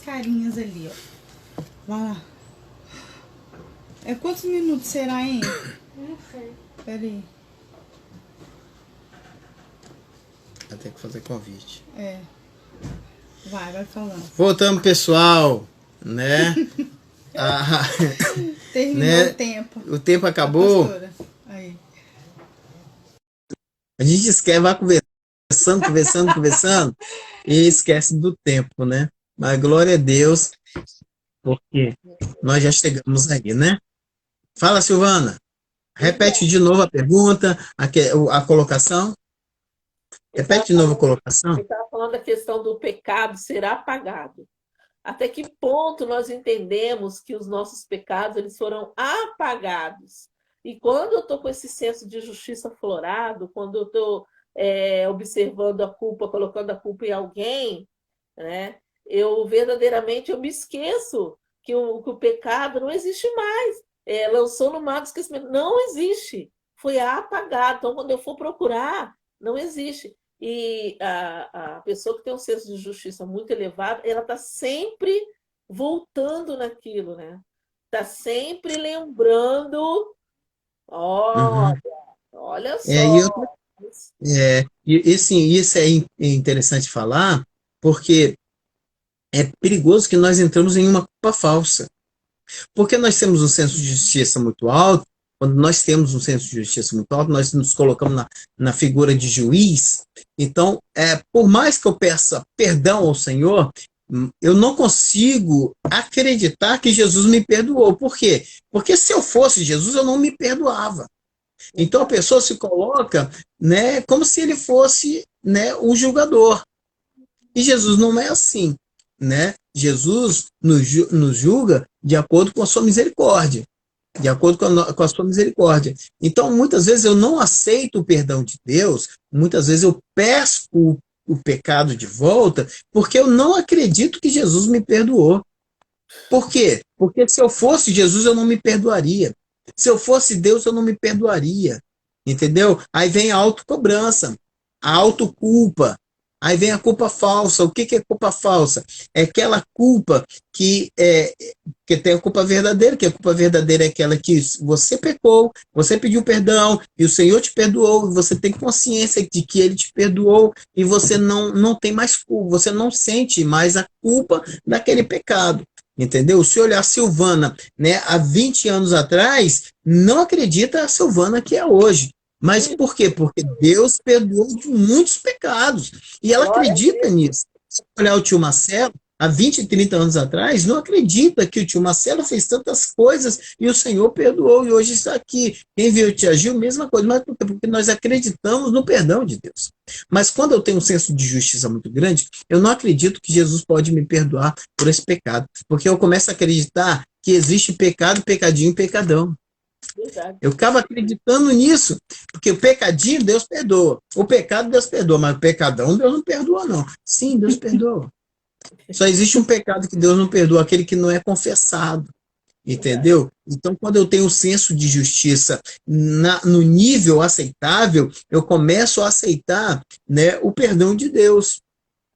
carinhas ali, ó. Vai lá. Quantos minutos será, hein? Não sei. Pera aí. Vai ter que fazer convite. Vai falando. Voltamos, pessoal, né? Terminou né? o tempo. O tempo acabou. Aí. A gente esquece, vai conversando e esquece do tempo, né? Mas glória a Deus, porque nós já chegamos aí, né? Fala, Silvana. Repete de novo a pergunta, a colocação. Repete de novo a colocação. Você estava falando da questão do pecado ser apagado. Até que ponto nós entendemos que os nossos pecados eles foram apagados? E quando eu estou com esse senso de justiça aflorado, quando eu estou observando a culpa, colocando a culpa em alguém, né, eu verdadeiramente eu me esqueço que o pecado não existe mais. Lançou no mar do esquecimento. Não existe. Foi apagado. Então, quando eu for procurar, não existe. E a pessoa que tem um senso de justiça muito elevado, ela está sempre voltando naquilo, né? Está sempre lembrando. Olha só. Isso é interessante falar, porque é perigoso que nós entramos em uma culpa falsa. Porque nós temos um senso de justiça muito alto, quando nós temos um senso de justiça muito alto, nós nos colocamos na figura de juiz. Então, por mais que eu peça perdão ao Senhor, eu não consigo acreditar que Jesus me perdoou. Por quê? Porque se eu fosse Jesus, eu não me perdoava. Então a pessoa se coloca, né, como se ele fosse, né, o julgador. E Jesus não é assim, né? Jesus nos julga de acordo com a sua misericórdia, de acordo com a sua misericórdia. Então, muitas vezes eu não aceito o perdão de Deus, muitas vezes eu peço o pecado de volta, porque eu não acredito que Jesus me perdoou. Por quê? Porque se eu fosse Jesus, eu não me perdoaria. Se eu fosse Deus, eu não me perdoaria. Entendeu? Aí vem a autocobrança, a autoculpa. Aí vem a culpa falsa. O que é culpa falsa? É aquela culpa que tem a culpa verdadeira, que a culpa verdadeira é aquela que você pecou, você pediu perdão, e o Senhor te perdoou, e você tem consciência de que Ele te perdoou, e você não tem mais culpa, você não sente mais a culpa daquele pecado. Entendeu? Se olhar a Silvana, né, há 20 anos atrás, não acredita a Silvana que é hoje. Mas por quê? Porque Deus perdoou de muitos pecados. E ela acredita nisso. Se olhar o tio Marcelo, há 20, 30 anos atrás, não acredita que o tio Marcelo fez tantas coisas e o Senhor perdoou e hoje está aqui. Quem viu o tia Gil, mesma coisa. Mas por quê? Porque nós acreditamos no perdão de Deus. Mas quando eu tenho um senso de justiça muito grande, eu não acredito que Jesus pode me perdoar por esse pecado. Porque eu começo a acreditar que existe pecado, pecadinho e pecadão. Verdade. Eu acabo acreditando nisso, porque o pecadinho Deus perdoa, o pecado Deus perdoa, mas o pecadão Deus não perdoa, não. Sim, Deus perdoa. Só existe um pecado que Deus não perdoa, aquele que não é confessado. Entendeu? Então, quando eu tenho um senso de justiça no nível aceitável, eu começo a aceitar, né, o perdão de Deus.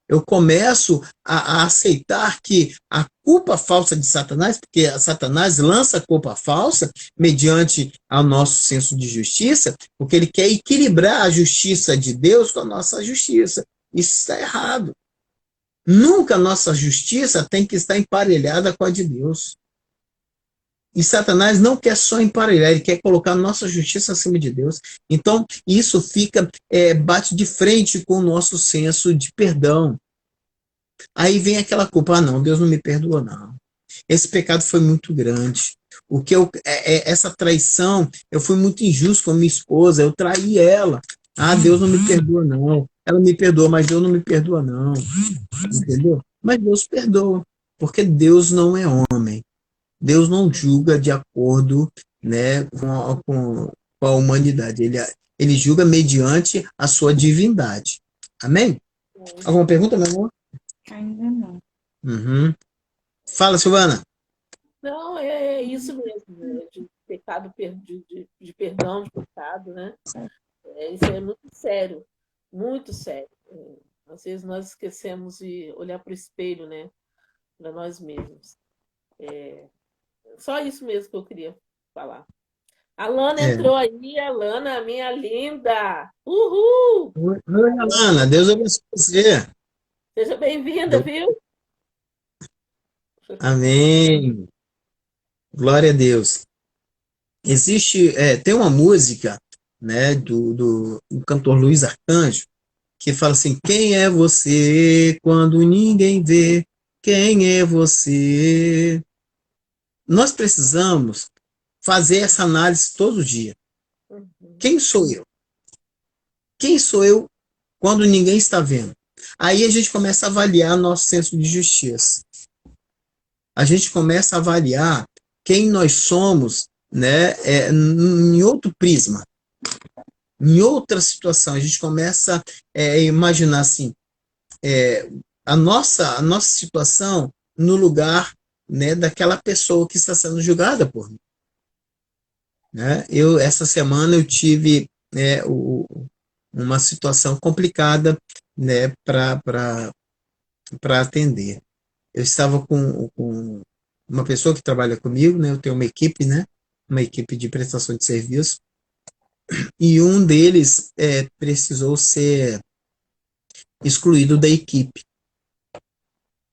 Eu começo a aceitar que a culpa falsa de Satanás, porque Satanás lança a culpa falsa mediante ao nosso senso de justiça, porque ele quer equilibrar a justiça de Deus com a nossa justiça. Isso está errado. Nunca a nossa justiça tem que estar emparelhada com a de Deus. E Satanás não quer só emparelhar, ele quer colocar a nossa justiça acima de Deus. Então, isso bate de frente com o nosso senso de perdão. Aí vem aquela culpa, não, Deus não me perdoa, não. Esse pecado foi muito grande. Essa traição, eu fui muito injusto com a minha esposa, eu traí ela. Ah, Deus não me perdoa, não. Ela me perdoa, mas Deus não me perdoa, não. Entendeu? Mas Deus perdoa, porque Deus não é homem. Deus não julga de acordo, né, com a humanidade. Ele julga mediante a sua divindade. Amém? Alguma pergunta, meu amor? Ainda não. Uhum. Fala, Silvana. Não, é isso mesmo, né? De pecado, de perdão de pecado, né? Isso é muito sério, muito sério. Às vezes nós esquecemos de olhar para o espelho, né? para nós mesmos. Só isso mesmo que eu queria falar. A Lana É. entrou aí, a Lana, minha linda. Uhul! Oi, Alana, Deus abençoe você. Seja bem-vinda, viu? Amém. Glória a Deus. Tem uma música, né, do cantor Luiz Arcanjo, que fala assim: quem é você quando ninguém vê? Quem é você? Nós precisamos fazer essa análise todo dia. Quem sou eu? Quem sou eu quando ninguém está vendo? Aí a gente começa a avaliar nosso senso de justiça. A gente começa a avaliar quem nós somos, né, em outro prisma, em outra situação. A gente começa a imaginar assim, a nossa situação no lugar, né, daquela pessoa que está sendo julgada por mim. Né? Essa semana eu tive uma situação complicada, né, para atender. Eu estava com uma pessoa que trabalha comigo, né? Eu tenho uma equipe, né? Uma equipe de prestação de serviço, e um deles precisou ser excluído da equipe.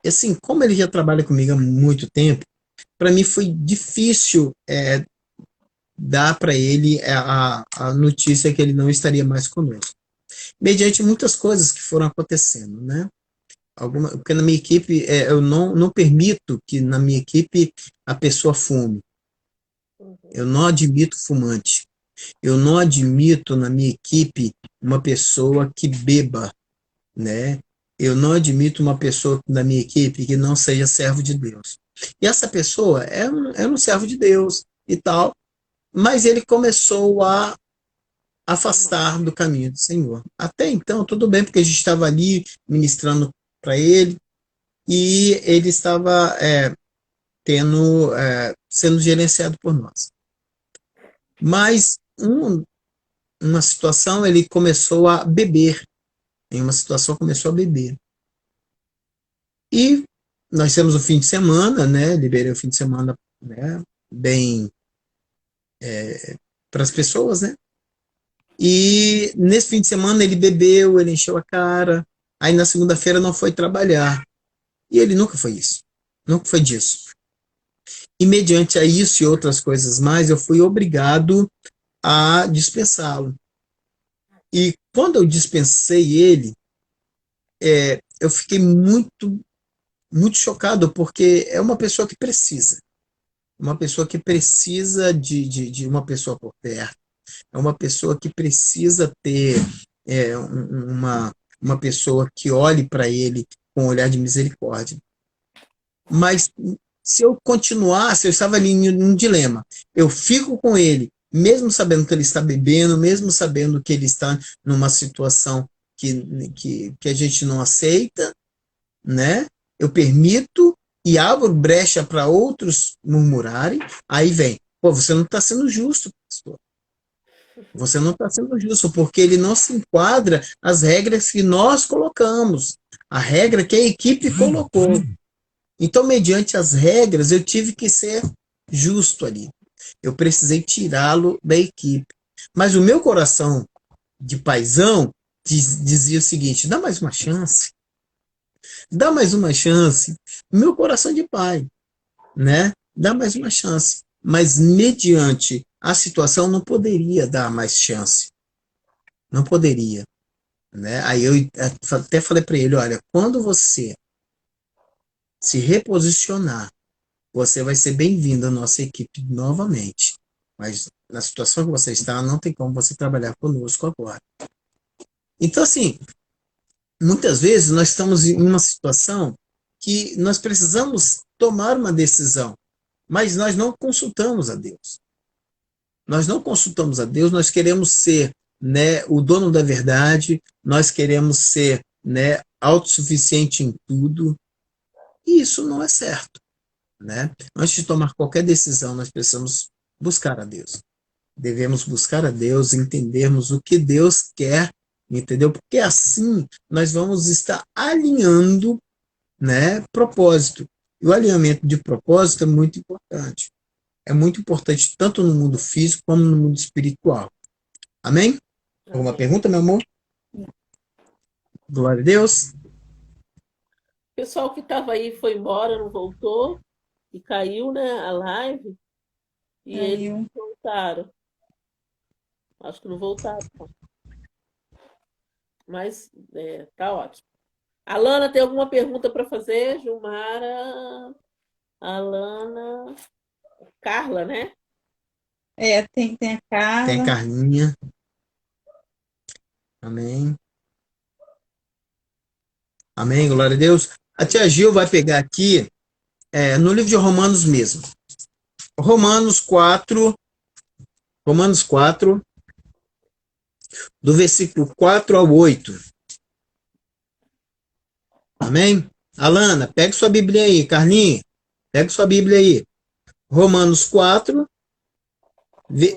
E assim, como ele já trabalha comigo há muito tempo, para mim foi difícil dar para ele a notícia que ele não estaria mais conosco, mediante muitas coisas que foram acontecendo, né? Porque na minha equipe, eu não permito que na minha equipe a pessoa fume. Eu não admito fumante. Eu não admito na minha equipe uma pessoa que beba, né? Eu não admito uma pessoa na minha equipe que não seja servo de Deus. E essa pessoa era um servo de Deus e tal, mas ele começou a afastar do caminho do Senhor. Até então, tudo bem, porque a gente estava ali ministrando para ele, e ele estava sendo gerenciado por nós. Mas uma situação, ele começou a beber. Em uma situação, começou a beber. E nós temos o fim de semana, né? Liberei o fim de semana, né, bem para as pessoas, né? E nesse fim de semana ele bebeu, ele encheu a cara. Aí na segunda-feira não foi trabalhar. E ele nunca foi isso. Nunca foi disso. E mediante a isso e outras coisas mais, eu fui obrigado a dispensá-lo. E quando eu dispensei ele, eu fiquei muito, muito chocado, porque é uma pessoa que precisa. Uma pessoa que precisa de uma pessoa por perto. É uma pessoa que precisa ter uma pessoa que olhe para ele com um olhar de misericórdia. Mas se eu continuasse, eu estava ali em um dilema. Eu fico com ele, mesmo sabendo que ele está bebendo, mesmo sabendo que ele está numa situação que a gente não aceita, né? Eu permito e abro brecha para outros murmurarem. Aí vem, pô, você não está sendo justo, pastor. Você não está sendo justo, porque ele não se enquadra às regras que nós colocamos, a regra que a equipe colocou. Então, mediante as regras, eu tive que ser justo ali. Eu precisei tirá-lo da equipe. Mas o meu coração de paizão dizia o seguinte: dá mais uma chance. Dá mais uma chance. Meu coração de pai, né? Dá mais uma chance. Mas mediante a situação, não poderia dar mais chance. Não poderia. Né? Aí eu até falei para ele: olha, quando você se reposicionar, você vai ser bem-vindo à nossa equipe novamente. Mas na situação que você está, não tem como você trabalhar conosco agora. Então, assim, muitas vezes nós estamos em uma situação que nós precisamos tomar uma decisão, mas nós não consultamos a Deus. Nós não consultamos a Deus, nós queremos ser, né, o dono da verdade, nós queremos ser, né, autossuficiente em tudo, e isso não é certo. Né? Antes de tomar qualquer decisão, nós precisamos buscar a Deus. Devemos buscar a Deus, entendermos o que Deus quer, entendeu? Porque assim nós vamos estar alinhando, né, propósito. E o alinhamento de propósito é muito importante. É muito importante tanto no mundo físico como no mundo espiritual. Amém? Alguma Amém. pergunta, meu amor? Glória a Deus. O pessoal que estava aí foi embora, não voltou, e caiu, né, a live, e eles Caiu. voltaram. Acho que não voltaram, não. Mas tá ótimo. Alana, tem alguma pergunta para fazer? Gilmara, Alana, Carla, né? Tem a Tem a Carla. Carlinha. Amém. Amém, glória a Deus. A tia Gil vai pegar aqui, no livro de Romanos mesmo. Romanos 4, do versículo 4 ao 8. Amém? Alana, pega sua Bíblia aí. Carlinhos, pega sua Bíblia aí. Romanos 4,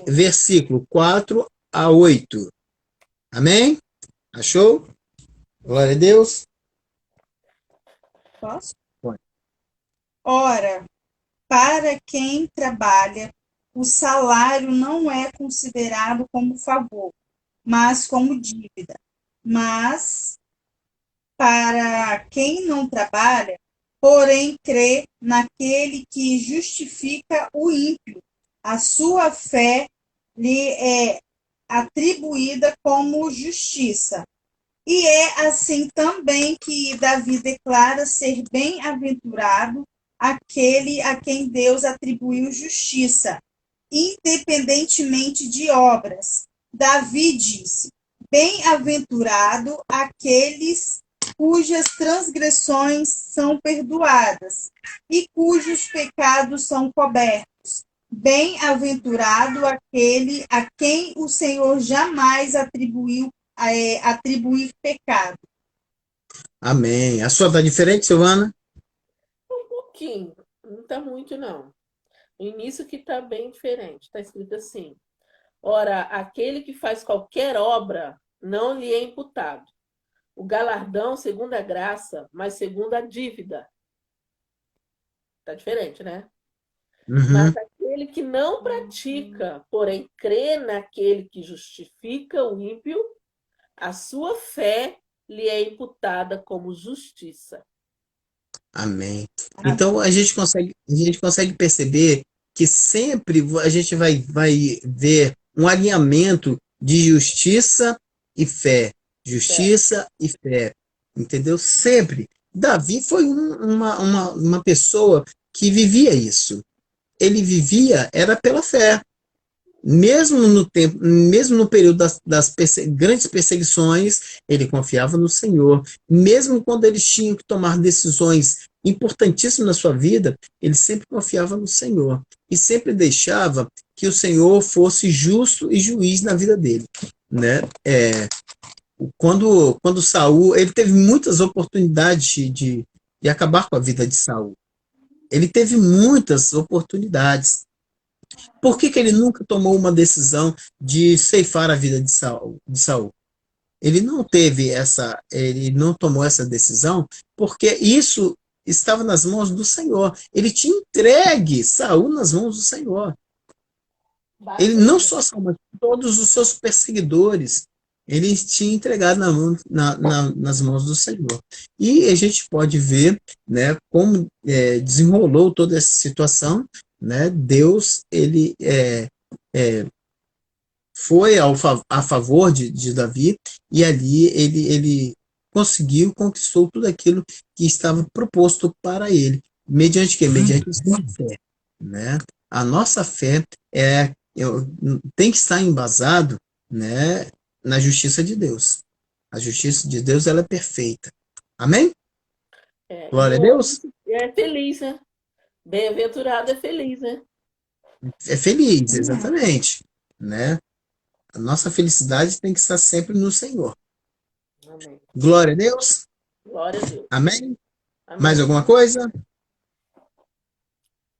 versículo 4 a 8. Amém? Achou? Glória a Deus. Posso? Pode. Ora, para quem trabalha, o salário não é considerado como favor, mas como dívida. Mas para quem não trabalha, porém crê naquele que justifica o ímpio, a sua fé lhe é atribuída como justiça. E é assim também que Davi declara ser bem-aventurado aquele a quem Deus atribuiu justiça, independentemente de obras. Davi disse: bem-aventurado aqueles cujas transgressões são perdoadas e cujos pecados são cobertos. Bem-aventurado aquele a quem o Senhor jamais atribuir pecado. Amém. A sua está diferente, Silvana? Um pouquinho, não está muito, não. O início que está bem diferente. Está escrito assim: ora, aquele que faz qualquer obra não lhe é imputado. O galardão segundo a graça, mas segundo a dívida. Está diferente, né? Uhum. Mas aquele que não pratica, porém crê naquele que justifica o ímpio, a sua fé lhe é imputada como justiça. Amém. Então a gente consegue perceber que sempre a gente vai ver um alinhamento de justiça e fé. Justiça e fé. Entendeu? Sempre. Davi foi uma pessoa que vivia isso. Ele vivia, era pela fé. Mesmo no período das grandes perseguições, ele confiava no Senhor. Mesmo quando eles tinham que tomar decisões importantíssimas na sua vida, ele sempre confiava no Senhor. E sempre deixava que o Senhor fosse justo e juiz na vida dele. Né? Quando Saul, ele teve muitas oportunidades de acabar com a vida de Saul. Ele teve muitas oportunidades. Por que ele nunca tomou uma decisão de ceifar a vida de Saul? Ele não tomou essa decisão porque isso estava nas mãos do Senhor. Ele tinha entregue Saul nas mãos do Senhor. Ele não só Saul, mas todos os seus perseguidores, ele tinha entregado nas mãos do Senhor. E a gente pode ver, né, como desenrolou toda essa situação. Né? Deus, ele foi a favor de Davi, e ali ele conquistou tudo aquilo que estava proposto para ele. Mediante quê? Mediante a sua fé. Né? A nossa fé tem que estar embasado, né, na justiça de Deus. A justiça de Deus, ela é perfeita. Amém? Glória a Deus. É feliz, né? Bem-aventurado é feliz, né? É feliz, exatamente. Né? A nossa felicidade tem que estar sempre no Senhor. Amém. Glória a Deus. Glória a Deus. Amém? Amém. Mais alguma coisa?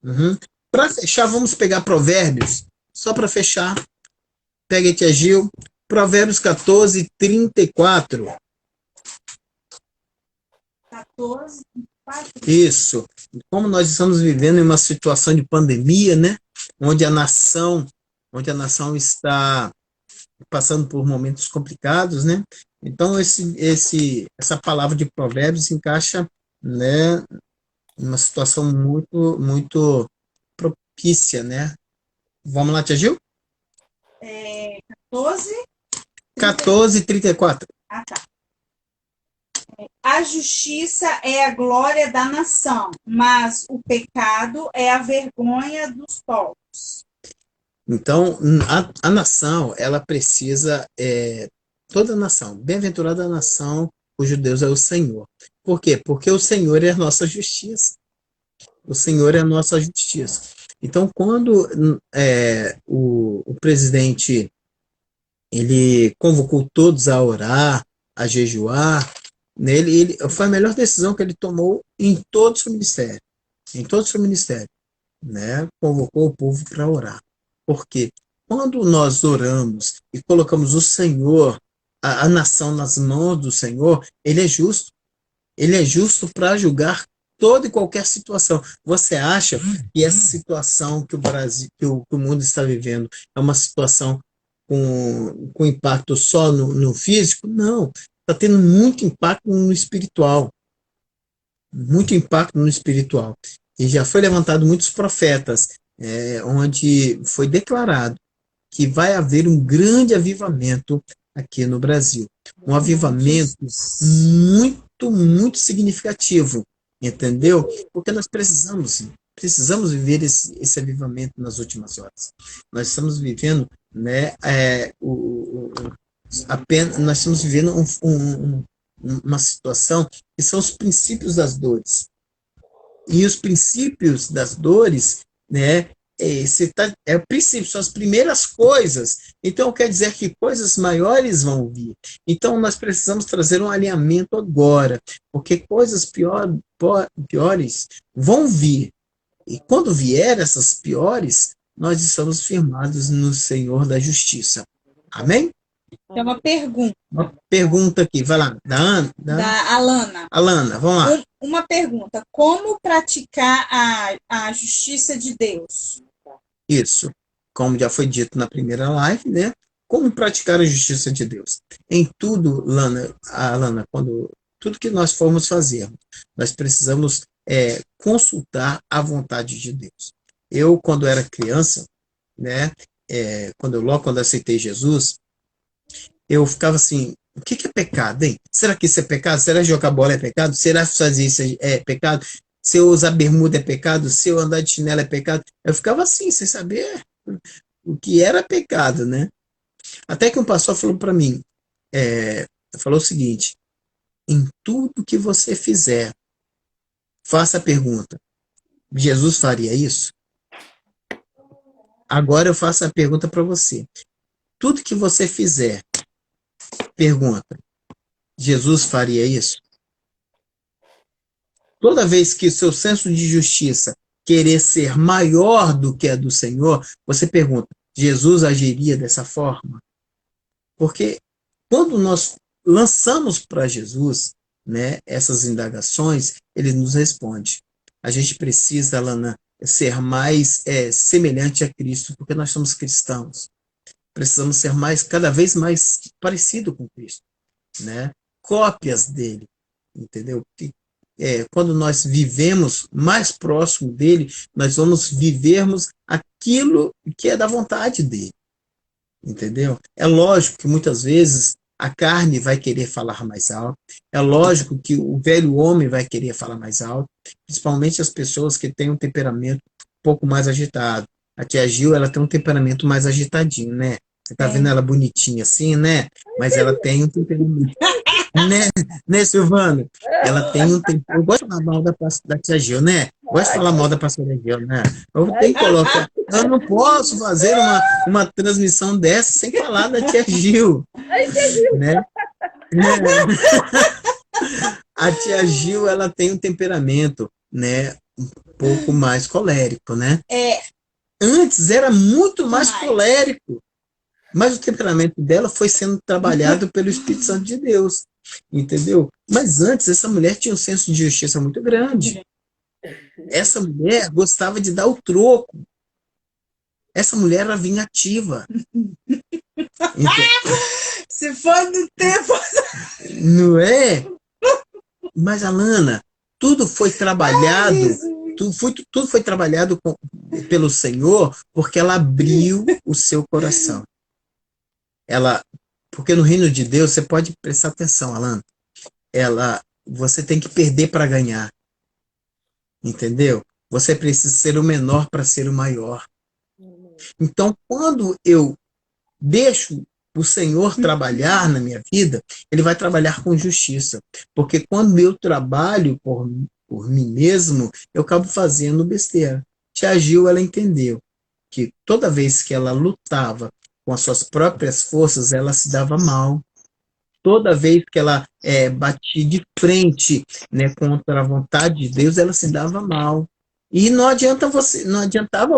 Uhum. Para fechar, vamos pegar Provérbios. Só para fechar. Pega aí, tia Gil. Provérbios 14, 34. 14. Isso. Como nós estamos vivendo em uma situação de pandemia, né? Onde a nação está passando por momentos complicados, né? Então essa palavra de Provérbios encaixa, né, numa situação muito propícia, né? Vamos lá, Tia Gil? 14. 14:34. Ah, tá. A justiça é a glória da nação, mas o pecado é a vergonha dos povos. Então, a nação, ela precisa, toda nação, bem-aventurada a nação, cujo Deus é o Senhor. Por quê? Porque o Senhor é a nossa justiça. O Senhor é a nossa justiça. Então, quando o presidente ele convocou todos a orar, a jejuar, nele foi a melhor decisão que ele tomou em todo o seu ministério. Em todo o seu ministério, né? Convocou o povo para orar. Porque quando nós oramos e colocamos o Senhor, a nação nas mãos do Senhor, ele é justo. Ele é justo para julgar toda e qualquer situação. Você acha que essa situação que o Brasil, que o mundo está vivendo, é uma situação com impacto só no físico? Não. Está tendo muito impacto no espiritual. Muito impacto no espiritual. E já foi levantado muitos profetas, onde foi declarado que vai haver um grande avivamento aqui no Brasil. Um avivamento muito significativo, entendeu? Porque nós precisamos viver esse avivamento nas últimas horas. Nós estamos vivendo, né, nós estamos vivendo uma situação que são os princípios das dores. E os princípios das dores, né, o princípio, são as primeiras coisas. Então, quer dizer que coisas maiores vão vir. Então, nós precisamos trazer um alinhamento agora, porque coisas piores vão vir. E quando vier essas piores, nós estamos firmados no Senhor da Justiça. Amém? Tem uma pergunta. Uma pergunta aqui, vai lá, Da Alana. Alana, vamos lá. Uma pergunta: como praticar a justiça de Deus? Isso, como já foi dito na primeira live, né? Como praticar a justiça de Deus? Em tudo, Alana, tudo que nós formos fazer, nós precisamos consultar a vontade de Deus. Eu, quando era criança, né? Quando eu aceitei Jesus, eu ficava assim: o que é pecado, hein? Será que isso é pecado? Será que jogar bola é pecado? Será que fazer isso é pecado? Se eu usar bermuda é pecado? Se eu andar de chinelo é pecado? Eu ficava assim, sem saber o que era pecado, né? Até que um pastor falou para mim, falou o seguinte: em tudo que você fizer, faça a pergunta: Jesus faria isso? Agora eu faço a pergunta para você. Tudo que você fizer, pergunta: Jesus faria isso? Toda vez que o seu senso de justiça querer ser maior do que a do Senhor, você pergunta: Jesus agiria dessa forma? Porque quando nós lançamos para Jesus, né, essas indagações, ele nos responde. A gente precisa, Alana, ser mais semelhante a Cristo, porque nós somos cristãos. Precisamos ser cada vez mais parecido com Cristo, né? Cópias dele, entendeu? Quando nós vivemos mais próximo dele, nós vamos vivermos aquilo que é da vontade dele, entendeu? É lógico que muitas vezes a carne vai querer falar mais alto, é lógico que o velho homem vai querer falar mais alto, principalmente as pessoas que têm um temperamento um pouco mais agitado. A tia Gil, ela tem um temperamento mais agitadinho, né? Você tá vendo ela bonitinha assim, né? Mas ela tem um temperamento... né, Silvana? Ela tem um tempo. Eu gosto de falar mal da tia Gil, né? Gosto de falar mal da pastora Gil, né? Eu tenho que colocar. Eu não posso fazer uma transmissão dessa sem falar da tia Gil. Né? A tia Gil, ela tem um temperamento, né, um pouco mais colérico, né? Antes era muito mais colérico. Mas o temperamento dela foi sendo trabalhado pelo Espírito Santo de Deus, entendeu? Mas antes, essa mulher tinha um senso de justiça muito grande. Essa mulher gostava de dar o troco. Essa mulher era vingativa. Se for do tempo. Não é? Mas, Alana, tudo foi trabalhado, tudo foi trabalhado pelo Senhor, porque ela abriu o seu coração. Porque no reino de Deus, você pode prestar atenção, Alana, você tem que perder para ganhar. Entendeu? Você precisa ser o menor para ser o maior. Então, quando eu deixo o Senhor trabalhar na minha vida, Ele vai trabalhar com justiça. Porque quando eu trabalho por mim mesmo, eu acabo fazendo besteira. Tia Gil, ela entendeu que toda vez que ela lutava com as suas próprias forças, ela se dava mal. Toda vez que ela batia de frente, né, contra a vontade de Deus, ela se dava mal. E não adiantava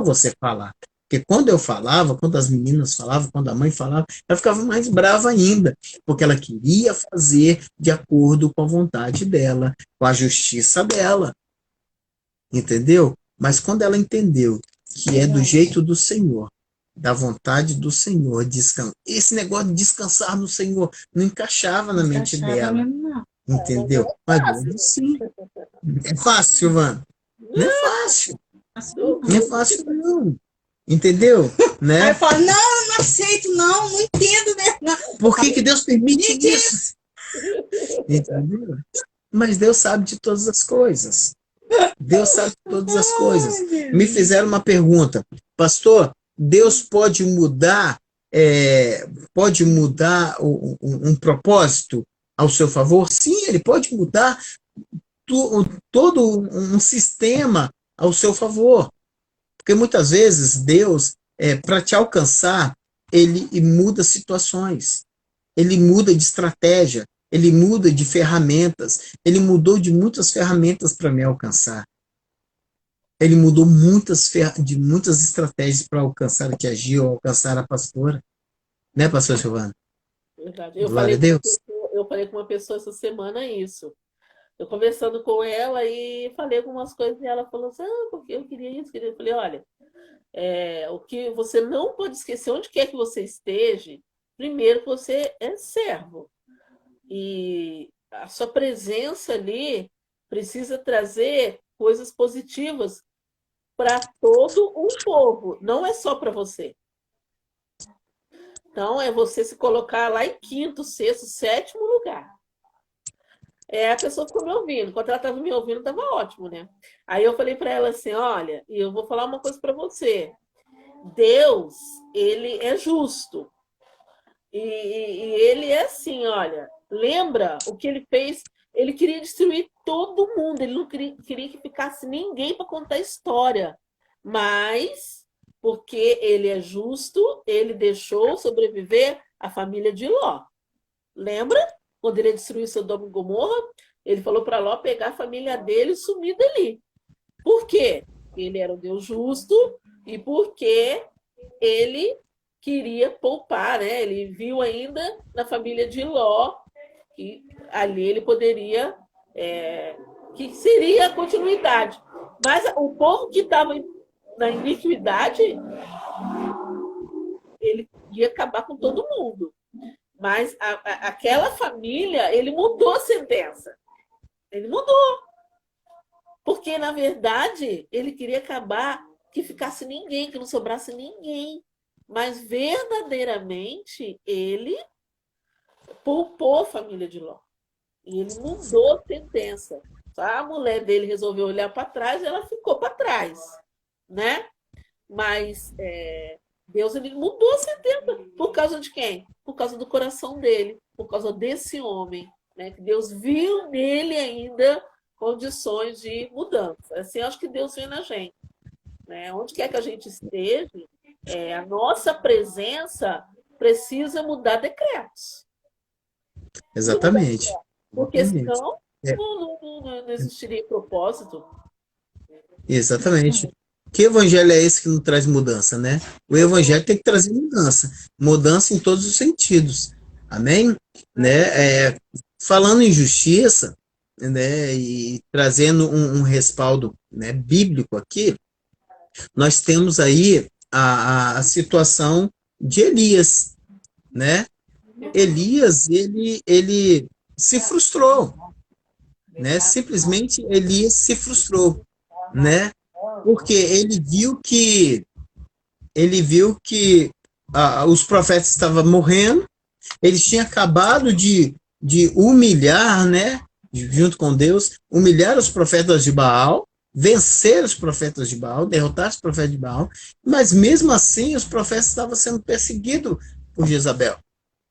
você falar. Porque quando eu falava, quando as meninas falavam, quando a mãe falava, ela ficava mais brava ainda, porque ela queria fazer de acordo com a vontade dela, com a justiça dela. Entendeu? Mas quando ela entendeu que é do jeito do Senhor, da vontade do Senhor, esse negócio de descansar no Senhor não encaixava na mente dela. Entendeu? Mas sim. É fácil, Silvana? Não é fácil. Não é fácil, não. Entendeu? Né? Aí eu falo, não aceito, não entendo mesmo. Não. Por que Deus permite isso? Entendeu? Mas Deus sabe de todas as coisas. Deus sabe de todas as coisas. Me fizeram uma pergunta, pastor, Deus pode mudar um propósito ao seu favor? Sim, Ele pode mudar todo um sistema ao seu favor. Porque muitas vezes Deus, para te alcançar, Ele muda situações, Ele muda de estratégia, Ele muda de ferramentas, Ele mudou de muitas ferramentas para me alcançar. Ele mudou de muitas estratégias para alcançar a tia Gil, alcançar a pastora. Né, pastor Silvana? Verdade. Glória a Deus. Eu falei com uma pessoa essa semana isso. Eu conversando com ela e falei algumas coisas e ela falou assim, porque eu queria isso, queria. Eu falei, olha, o que você não pode esquecer, onde quer que você esteja, primeiro que você é servo. E a sua presença ali precisa trazer coisas positivas para todo um povo, não é só para você. Então, é você se colocar lá em quinto, sexto, sétimo lugar. A pessoa ficou me ouvindo. Enquanto ela estava me ouvindo, estava ótimo, né? Aí eu falei para ela assim, olha, eu vou falar uma coisa para você. Deus, ele é justo. E ele é assim, olha, lembra o que ele fez? Ele queria destruir todo mundo, ele não queria que ficasse ninguém para contar história. Mas, porque ele é justo, ele deixou sobreviver a família de Ló. Lembra? Quando ele destruiu Sodoma e Gomorra, ele falou para Ló pegar a família dele e sumir dali. Por quê? Ele era um Deus justo e porque ele queria poupar, né? Ele viu ainda na família de Ló que ali ele poderia, que seria a continuidade. Mas o povo que estava na iniquidade, ele ia acabar com todo mundo. Mas aquela família, ele mudou a sentença. Ele mudou. Porque, na verdade, ele queria acabar que ficasse ninguém, que não sobrasse ninguém. Mas, verdadeiramente, ele poupou a família de Ló. E ele mudou a sentença. A mulher dele resolveu olhar para trás e ela ficou para trás. Né? Mas Deus ele mudou a sentença. Por causa de quem? Por causa do coração dele. Por causa desse homem. Né? Que Deus viu nele ainda condições de mudança. Assim, eu acho que Deus vê na gente. Né? Onde quer que a gente esteja, a nossa presença precisa mudar decretos. Exatamente. Porque senão não existiria propósito. Exatamente. Que evangelho é esse que não traz mudança, né? O evangelho tem que trazer mudança, mudança em todos os sentidos. Amém? Né? Falando em justiça, né, e trazendo um respaldo, né, bíblico aqui, nós temos aí a situação de Elias, né? Elias, ele se frustrou, né? Simplesmente Elias se frustrou, né? Porque ele viu que os profetas estavam morrendo, eles tinham acabado de humilhar, né? Junto com Deus, humilhar os profetas de Baal, vencer os profetas de Baal, derrotar os profetas de Baal, mas mesmo assim os profetas estavam sendo perseguidos por Jezabel.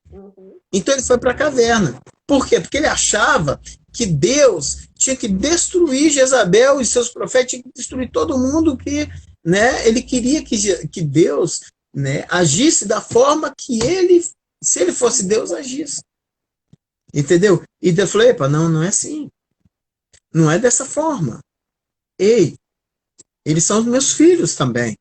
Uhum. Então ele foi para a caverna. Por quê? Porque ele achava que Deus tinha que destruir Jezabel e seus profetas, tinha que destruir todo mundo que, né, ele queria que Deus, né, agisse da forma que ele, se ele fosse Deus, agisse. Entendeu? E Deus falou, epa, não é assim. Não é dessa forma. Ei, eles são meus filhos também.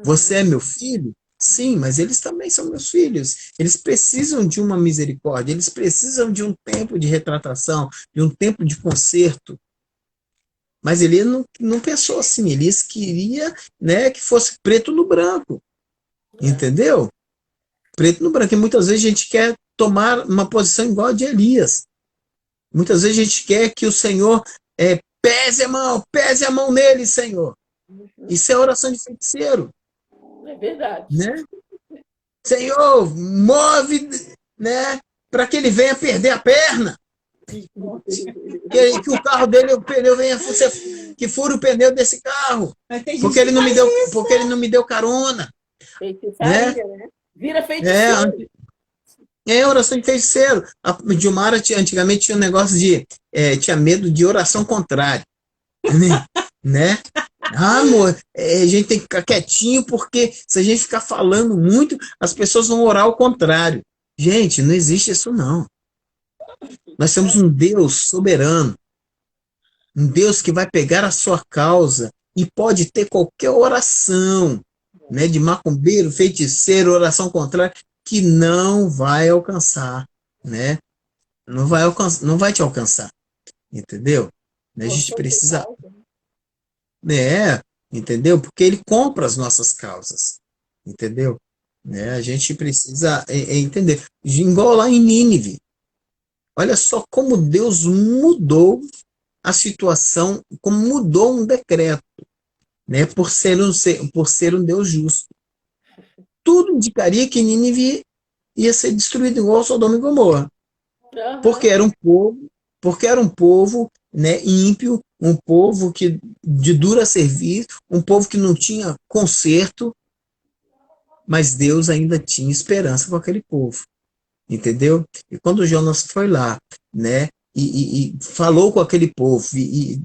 Você é meu filho? Sim, mas eles também são meus filhos. Eles precisam de uma misericórdia, eles precisam de um tempo de retratação, de um tempo de conserto. Mas ele não pensou assim, ele queria, né, que fosse preto no branco. Entendeu? Preto no branco. E muitas vezes a gente quer tomar uma posição igual a de Elias. Muitas vezes a gente quer que o Senhor pese a mão nele, Senhor. Isso é oração de feiticeiro. É verdade. Né? Senhor, move, né, para que ele venha perder a perna. Que o carro dele, o pneu venha, que fure o pneu desse carro. Porque ele não me deu carona. Feitiçaria, né? Vira feiticeiro. Oração de feiticeiro. A Dilmara antigamente tinha um negócio tinha medo de oração contrária. Né? Amor, a gente tem que ficar quietinho, porque se a gente ficar falando muito, as pessoas vão orar ao contrário. Gente, não existe isso não. Nós temos um Deus soberano, um Deus que vai pegar a sua causa e pode ter qualquer oração, né, de macumbeiro, feiticeiro, oração contrária, que não vai alcançar, né? Não vai te alcançar, entendeu? A gente precisa entendeu? Porque ele compra as nossas causas, entendeu? A gente precisa entender. Igual lá em Nínive. Olha só como Deus mudou a situação, como mudou um decreto, né? Por ser um Deus justo. Tudo indicaria que Nínive ia ser destruído igual Sodoma e Gomorra. Uhum. Porque era um povo, né, ímpio, um povo de dura serviço, um povo que não tinha conserto, mas Deus ainda tinha esperança com aquele povo, entendeu? E quando Jonas foi lá, né, e falou com aquele povo, e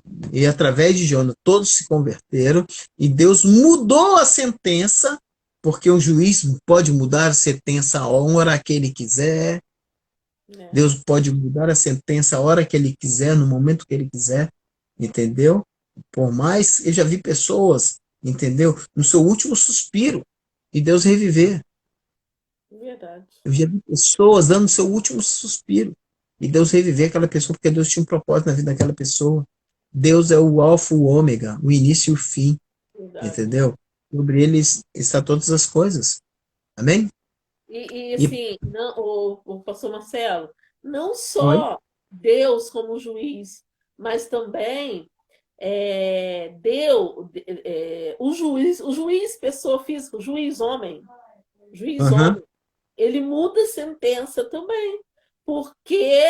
através de Jonas todos se converteram, e Deus mudou a sentença, porque o juiz pode mudar a sentença a hora que ele quiser. Deus pode mudar a sentença a hora que ele quiser, no momento que ele quiser, entendeu? Por mais, eu já vi pessoas, entendeu? No seu último suspiro, e Deus reviver. Verdade. Eu já vi pessoas dando seu último suspiro, e Deus reviver aquela pessoa, porque Deus tinha um propósito na vida daquela pessoa. Deus é o alfa e o ômega, o início e o fim, Verdade. entendeu? Sobre ele está todas as coisas. Amém? E assim, não, o pastor Marcelo, não Oi? só Deus como juiz, mas também o juiz pessoa física, o juiz homem, Aham. ele muda a sentença também, porque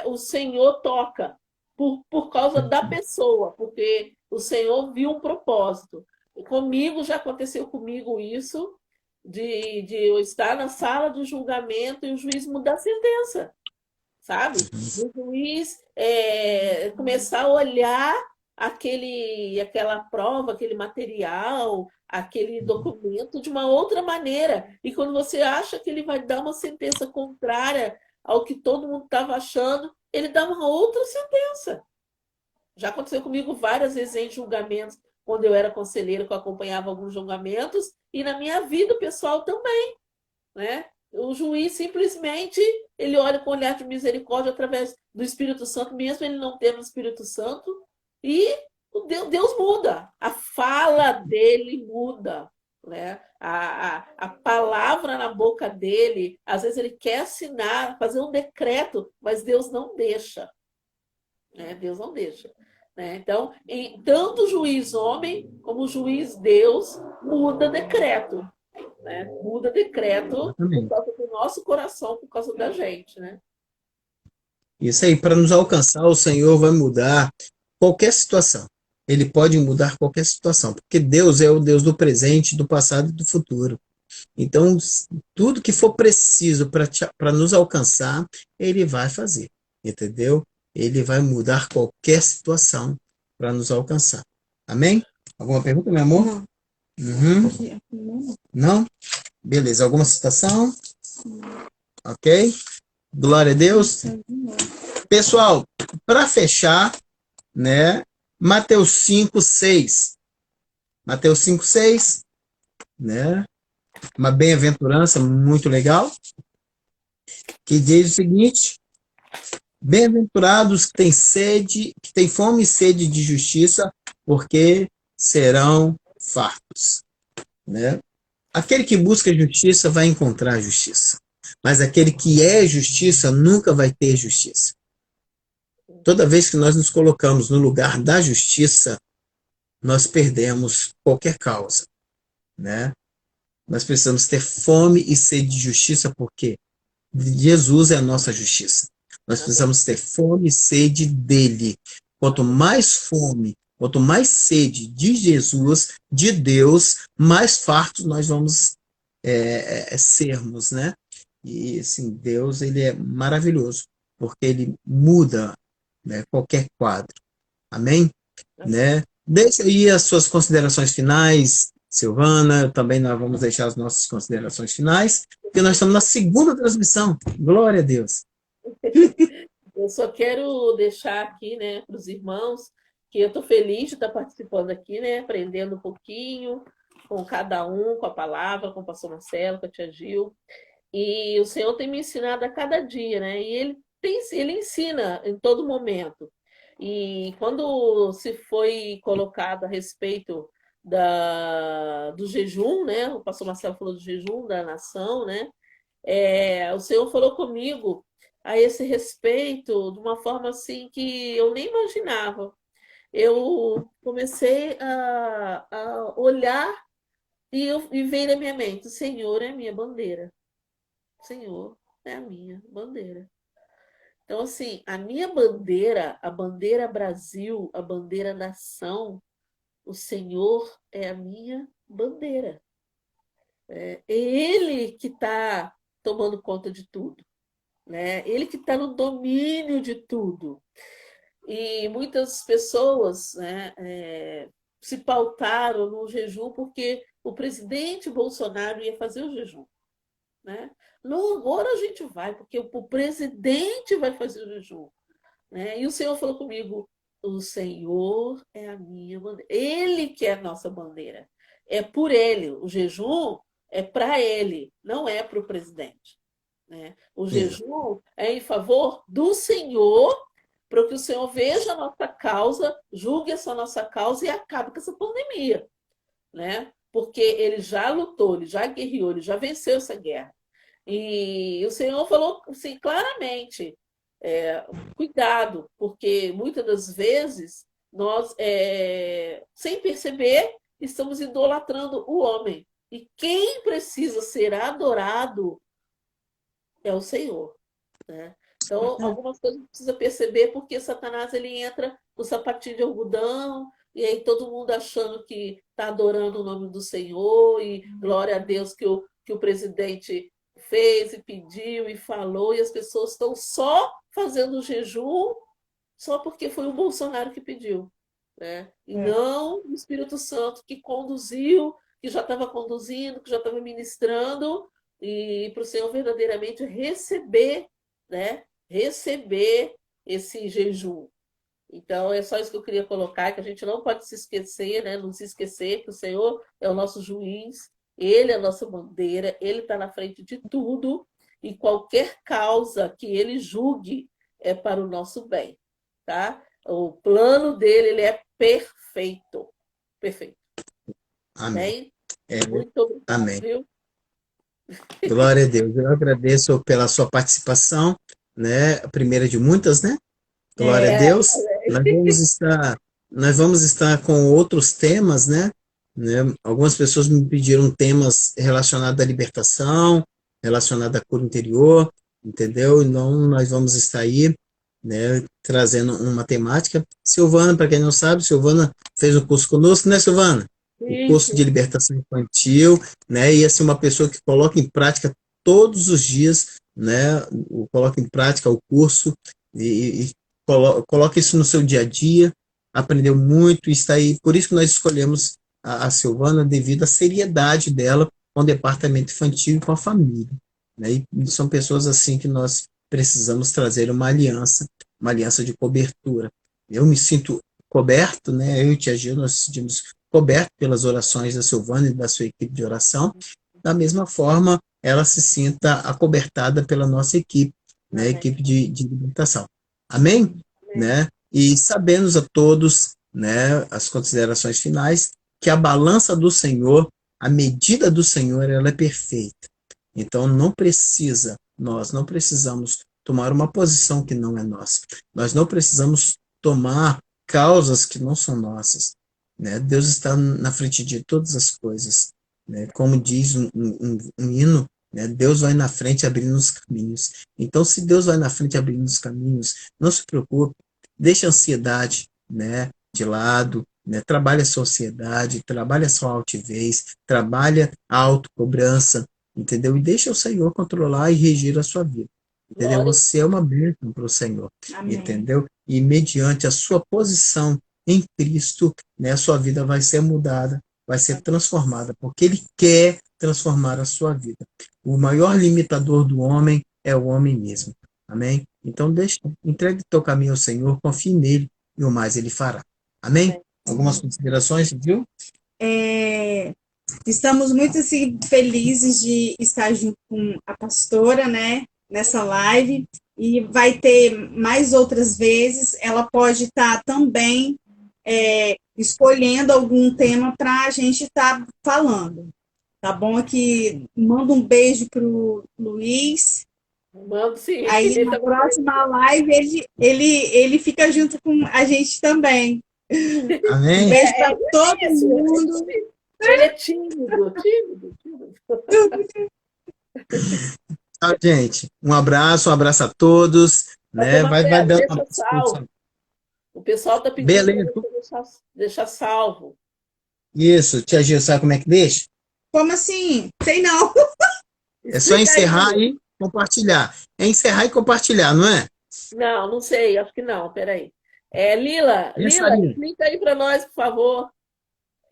o Senhor toca por causa da pessoa, porque o Senhor viu um propósito. Já aconteceu comigo isso, de eu estar na sala do julgamento e o juiz mudar a sentença, sabe? O juiz começar a olhar aquela prova, aquele material, aquele documento de uma outra maneira. E quando você acha que ele vai dar uma sentença contrária ao que todo mundo estava achando, ele dá uma outra sentença. Já aconteceu comigo várias vezes em julgamentos, quando eu era conselheira, que eu acompanhava alguns julgamentos, e na minha vida pessoal também, né? O juiz simplesmente ele olha com olhar de misericórdia através do Espírito Santo, mesmo ele não tendo o Espírito Santo, e Deus muda, a fala dele muda, né? A palavra na boca dele, às vezes ele quer assinar, fazer um decreto, mas Deus não deixa, né? Deus não deixa. Né? Então, tanto o juiz homem como o juiz Deus muda decreto. Né? Muda decreto por Exatamente. causa do nosso coração, por causa da gente. Né? Isso aí, para nos alcançar, o Senhor vai mudar qualquer situação. Ele pode mudar qualquer situação, porque Deus é o Deus do presente, do passado e do futuro. Então, tudo que for preciso para nos alcançar, ele vai fazer, entendeu? Ele vai mudar qualquer situação para nos alcançar. Amém? Alguma pergunta, meu amor? Não. Uhum. Não? Beleza. Alguma citação? Ok? Glória a Deus. Pessoal, para fechar, né? Mateus 5:6. Mateus 5:6, né? Uma bem-aventurança muito legal, que diz o seguinte: bem-aventurados que têm sede, que têm fome e sede de justiça, porque serão fartos, né? Aquele que busca justiça vai encontrar justiça, mas aquele que é justiça nunca vai ter justiça. Toda vez que nós nos colocamos no lugar da justiça, nós perdemos qualquer causa, né? Nós precisamos ter fome e sede de justiça, porque Jesus é a nossa justiça. Nós precisamos ter fome e sede dele. Quanto mais fome, quanto mais sede de Jesus, de Deus, mais fartos nós vamos sermos, né? E assim, Deus, ele é maravilhoso, porque ele muda, né, qualquer quadro. Amém? Né? Deixa aí as suas considerações finais, Silvana. Também nós vamos deixar as nossas considerações finais, porque nós estamos na segunda transmissão. Glória a Deus. Eu só quero deixar aqui, né, para os irmãos, que eu estou feliz de estar participando aqui, né, aprendendo um pouquinho com cada um, com a palavra, com o pastor Marcelo, com a tia Gil. E o Senhor tem me ensinado a cada dia, né? E ele ensina em todo momento. E quando se foi colocado a respeito do jejum, né? O pastor Marcelo falou do jejum da nação, né? O Senhor falou comigo a esse respeito de uma forma assim que eu nem imaginava. Eu comecei a olhar e veio na minha mente: o Senhor é a minha bandeira. O Senhor é a minha bandeira. Então, assim, a minha bandeira, a bandeira Brasil, a bandeira nação, o Senhor é a minha bandeira. É Ele que está tomando conta de tudo. Né? Ele que está no domínio de tudo. E muitas pessoas, né, se pautaram no jejum porque o presidente Bolsonaro ia fazer o jejum. Né? Não, agora a gente vai, porque o presidente vai fazer o jejum. Né? E o Senhor falou comigo: o Senhor é a minha bandeira. Ele que é a nossa bandeira. É por ele. O jejum é para ele, não é para o presidente. Né? O jejum é em favor do Senhor, para que o Senhor veja a nossa causa, julgue essa nossa causa e acabe com essa pandemia. Né? Porque ele já lutou, ele já guerreou, ele já venceu essa guerra. E o Senhor falou assim, claramente: cuidado, porque muitas das vezes nós, sem perceber, estamos idolatrando o homem. E quem precisa ser adorado é o Senhor. Né? Então, algumas coisas precisa perceber, porque Satanás ele entra no sapatinho de algodão, e aí todo mundo achando que está adorando o nome do Senhor, e glória a Deus que o presidente fez e pediu e falou, e as pessoas estão só fazendo jejum só porque foi o Bolsonaro que pediu. Né? E não o Espírito Santo que conduziu, que já estava conduzindo, que já estava ministrando, e para o Senhor verdadeiramente receber, né? Receber esse jejum. Então, é só isso que eu queria colocar, que a gente não pode se esquecer, né? Não se esquecer que o Senhor é o nosso juiz, Ele é a nossa bandeira, Ele está na frente de tudo, e qualquer causa que Ele julgue é para o nosso bem, tá? O plano dele, ele é perfeito. Perfeito. Amém. Bem? É, Muito obrigado, amém. viu? Glória a Deus. Eu agradeço pela sua participação, né? A primeira de muitas, né? Glória a É, Deus. Nós vamos estar com outros temas, né? Algumas pessoas me pediram temas relacionados à libertação, relacionados à cura interior, entendeu? Então, nós vamos estar aí, né, trazendo uma temática. Silvana, para quem não sabe, Silvana fez o curso conosco, né, Silvana? O curso de libertação infantil, né? E assim, uma pessoa que coloca em prática todos os dias, né? Coloca em prática o curso e coloca isso no seu dia a dia, aprendeu muito, e está aí. Por isso que nós escolhemos a Silvana, devido à seriedade dela com o departamento infantil e com a família, né? E são pessoas assim que nós precisamos trazer uma aliança de cobertura. Eu me sinto coberto, né? Eu e Tia Gil, nós sentimos coberto pelas orações da Silvana e da sua equipe de oração. Da mesma forma, ela se sinta acobertada pela nossa equipe, né? Equipe de libertação. Amém? Né? E sabemos a todos, né, as considerações finais, que a balança do Senhor, a medida do Senhor, ela é perfeita. Então, nós não precisamos tomar uma posição que não é nossa. Nós não precisamos tomar causas que não são nossas, né? Deus está na frente de todas as coisas, né? Como diz um hino, né? Deus vai na frente abrindo os caminhos. Então, se Deus vai na frente abrindo os caminhos, não se preocupe, deixe a ansiedade, né, de lado, né? Trabalhe a sua ansiedade, trabalhe a sua altivez, trabalhe a autocobrança, entendeu? E deixa o Senhor controlar e regir a sua vida. Entendeu? Glória. Você é uma bênção para o Senhor, Amém. entendeu? E mediante a sua posição em Cristo, né, a sua vida vai ser mudada, vai ser transformada, porque Ele quer transformar a sua vida. O maior limitador do homem é o homem mesmo. Amém? Então, entregue teu caminho ao Senhor, confie nele e o mais Ele fará. Amém? Algumas considerações, viu? Estamos muito assim, felizes de estar junto com a pastora, né, nessa live, e vai ter mais outras vezes. Ela pode estar também escolhendo algum tema para a gente estar falando. Tá bom? Aqui, manda um beijo pro Luiz. Mando sim. Aí na próxima live ele fica junto com a gente também. Amém? Um beijo para todo mundo. Ele é tímido. Tchau, gente. Um abraço a todos. Né? Vai dando deixa salvo. O pessoal está pedindo beleza. Para deixar salvo. Isso, Tia Gil, sabe como é que deixa? Como assim? Sei não. É só encerrar e compartilhar. É encerrar e compartilhar, não é? Não sei, acho que não, peraí. Lila, explica aí para nós, por favor.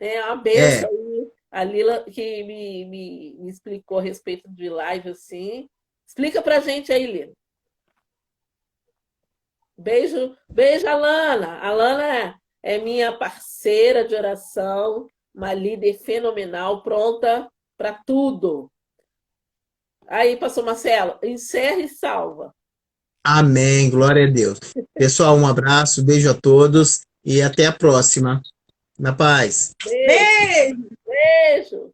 Tem uma benção aí. A Lila que me explicou a respeito de live assim. Explica pra gente aí, Lila. Beijo, Alana. Alana é minha parceira de oração, uma líder fenomenal, pronta para tudo. Aí, pastor Marcelo, encerra e salva. Amém, glória a Deus. Pessoal, um abraço, beijo a todos e até a próxima. Na paz. Beijo.